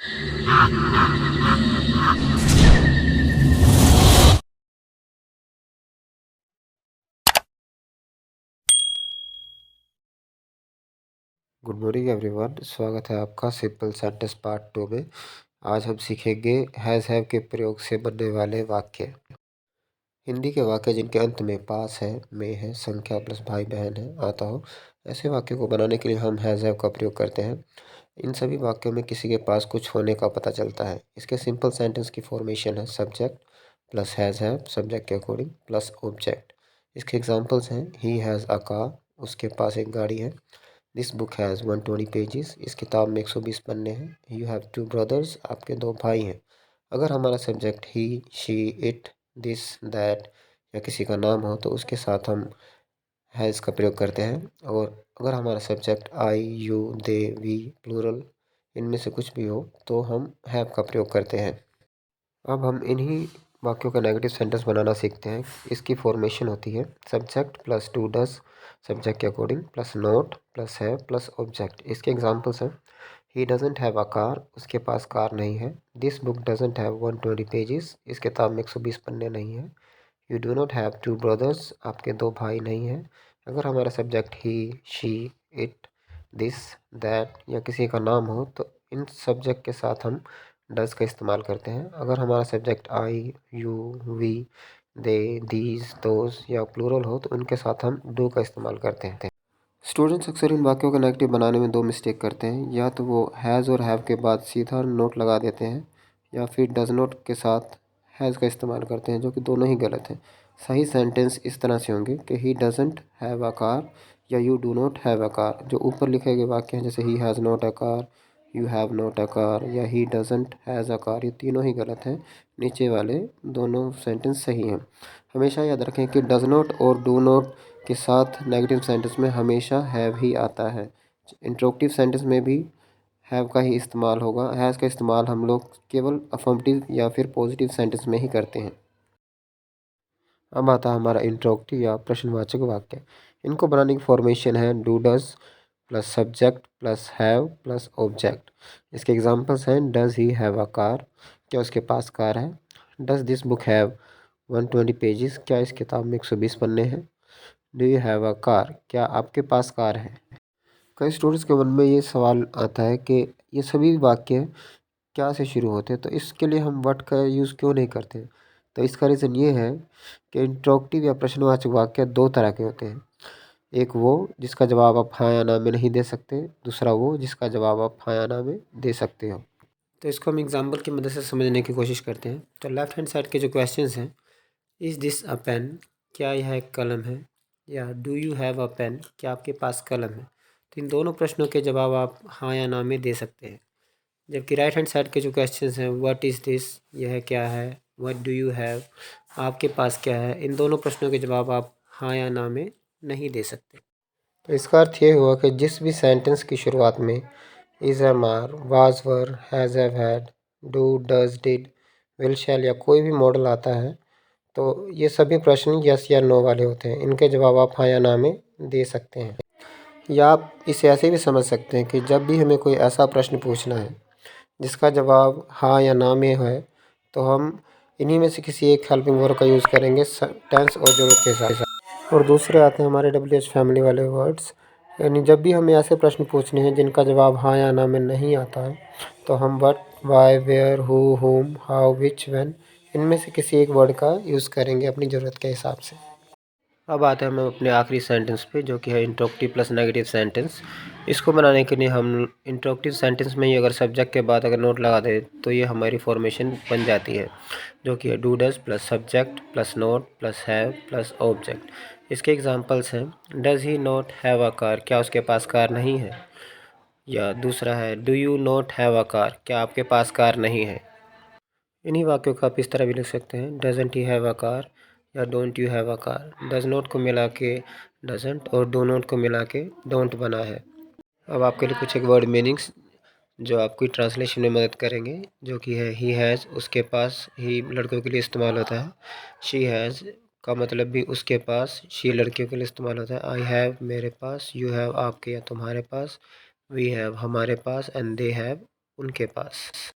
Good morning everyone, स्वागत है आपका सिंपल सेंटेंस पार्ट 2 में। आज हम सीखेंगे हैव के प्रयोग से बनने वाले वाक्य। हिंदी के वाक्य जिनके अंत में पास है, में है, संख्या प्लस भाई बहन है आता हो, ऐसे वाक्यों को बनाने के लिए हम हैव का प्रयोग करते हैं। इन सभी वाक्यों में किसी के पास कुछ होने का पता चलता है। इसके सिंपल सेंटेंस की फॉर्मेशन है सब्जेक्ट प्लस हैव सब्जेक्ट के अकॉर्डिंग प्लस ऑब्जेक्ट। इसके एग्जाम्पल्स हैं ही हैज़ अ कार, उसके पास एक गाड़ी है। दिस बुक हैज़ 120 पेजेस, इस किताब में 120 पन्ने हैं। यू हैव 2 ब्रदर्स, आपके 2 भाई हैं। अगर हमारा subject he, she, it, this, that या किसी का नाम हो तो उसके साथ हम हैज़ का प्रयोग करते हैं। और अगर हमारा subject I, you, they, we, plural इनमें से कुछ भी हो तो हम हैव का प्रयोग करते हैं। अब हम इन्हीं वाक्यों का नेगेटिव सेंटेंस बनाना सीखते हैं। इसकी फॉर्मेशन होती है subject plus two does subject के अकॉर्डिंग प्लस नोट प्लस है प्लस ऑब्जेक्ट। इसके एग्जांपल्स हैं ही डजंट हैव अ कार, उसके पास कार नहीं है। This book doesn't have 120 pages, इस किताब में 120 पन्ने नहीं हैं। You do not have 2 brothers, आपके 2 भाई नहीं हैं। अगर हमारा subject he, she, it, this, that या किसी का नाम हो तो इन सब्जेक्ट के साथ हम डज का इस्तेमाल करते हैं। अगर हमारा subject I, you, we, they, these, those या प्लूरल हो तो उनके साथ हम डू का इस्तेमाल करते हैं। स्टूडेंट्स अक्सर इन वाक्यों का नेगेटिव बनाने में 2 मिस्टेक करते हैं। या तो वो हैज़ और हैव के बाद सीधा नोट लगा देते हैं या फिर डज नॉट के साथ हैज़ का इस्तेमाल करते हैं, जो कि दोनों ही गलत हैं। सही सेंटेंस इस तरह से होंगे कि he doesn't have a car या you do not have a car. जो ऊपर लिखे गए वाक्य हैं जैसे he has not a car, you have not a car या he doesn't has a car, ये तीनों ही गलत हैं। नीचे वाले दोनों सेंटेंस सही हैं। हमेशा याद रखें कि डज नॉट और डू नॉट के साथ नेगेटिव सेंटेंस में हमेशा हैव ही आता है। इंट्रोगेटिव सेंटेंस में भी हैव का ही इस्तेमाल होगा। हैज़ का इस्तेमाल हम लोग केवल अफर्मेटिव या फिर पॉजिटिव सेंटेंस में ही करते हैं। अब आता है हमारा इंट्रोगेटिव या प्रश्नवाचक वाक्य। इनको बनाने की फॉर्मेशन है do does plus subject plus have plus object. इसके एग्जांपल्स हैं does he have a car, क्या उसके पास कार है। Does this book have 120 pages, क्या इस किताब में 120 पन्ने हैं। Do you have a car, क्या आपके पास कार है। कई स्टूडेंट्स के मन में ये सवाल आता है कि ये सभी वाक्य क्या से शुरू होते हैं, तो इसके लिए हम व्हाट का यूज़ क्यों नहीं करते। तो इसका रीज़न ये है कि इंट्रोगेटिव या प्रश्नवाचक वाक्य 2 तरह के होते हैं। एक वो जिसका जवाब आप हाँ या ना में नहीं दे सकते, दूसरा वो जिसका जवाब आप हाँ या ना में दे सकते हो। तो इसको हम एग्जाम्पल की मदद से समझने की कोशिश करते हैं। तो लेफ्ट हैंड साइड के जो क्वेश्चंस हैं, इज़ दिस अ पेन, क्या यह एक कलम है, या do you have a pen, क्या आपके पास कलम है। तो इन दोनों प्रश्नों के जवाब आप हाँ या ना में दे सकते हैं। जबकि राइट हैंड साइड के जो क्वेश्चंस हैं, व्हाट इज़ दिस, यह क्या है, व्हाट डू यू हैव, आपके पास क्या है, इन दोनों प्रश्नों के जवाब आप हाँ या ना में नहीं दे सकते। तो इसका अर्थ ये हुआ कि जिस भी सेंटेंस की शुरुआत में is, am, are, was, were, has, have, had, do, does, did, will, shall या कोई भी मॉडल आता है तो ये सभी प्रश्न यस या नो वाले होते हैं। इनके जवाब आप हाँ या ना में दे सकते हैं। या आप इसे ऐसे भी समझ सकते हैं कि जब भी हमें कोई ऐसा प्रश्न पूछना है जिसका जवाब हाँ या ना में है तो हम इन्हीं में से किसी एक हेल्पिंग वर्ब का यूज़ करेंगे टेंस और ज़रूरत के हिसाब। और दूसरे आते हैं हमारे WH फैमिली वाले वर्ड्स। यानी जब भी हमें ऐसे प्रश्न पूछने हैं जिनका जवाब हाँ या ना में नहीं आता है तो हम व्हाट, वाई, वेयर, हु, हुम, हाउ, विच, व्हेन इनमें से किसी एक वर्ड का यूज़ करेंगे अपनी ज़रूरत के हिसाब से। अब आते हैं हम अपने आखिरी सेंटेंस पे, जो कि है इंट्रोगेटिव प्लस नेगेटिव सेंटेंस। इसको बनाने के लिए हम इंट्रोगेटिव सेंटेंस में ही अगर सब्जेक्ट के बाद अगर नोट लगा दें तो ये हमारी फॉर्मेशन बन जाती है, जो कि है do does plus subject plus note plus have plus object. इसके एग्जांपल्स हैं does he not have a car, क्या उसके पास कार नहीं है। या दूसरा है do you not have a car, क्या आपके पास कार नहीं है। इन्हीं वाक्यों को आप इस तरह भी लिख सकते हैं doesn't he have a car या don't you have a car. Does not को मिला के डजंट और डो नॉट को मिला के डोंट बना है। अब आपके लिए कुछ एक वर्ड मीनिंग्स जो आपकी ट्रांसलेशन में मदद करेंगे, जो कि है ही हैज़, उसके पास, ही लड़कों के लिए इस्तेमाल होता है। शी हैज़ का मतलब भी उसके पास, शी लड़कियों के लिए इस्तेमाल होता है। आई हैव मेरे पास, यू हैव आपके या तुम्हारे पास, वी हैव हमारे पास, एंड दे हैव उनके पास।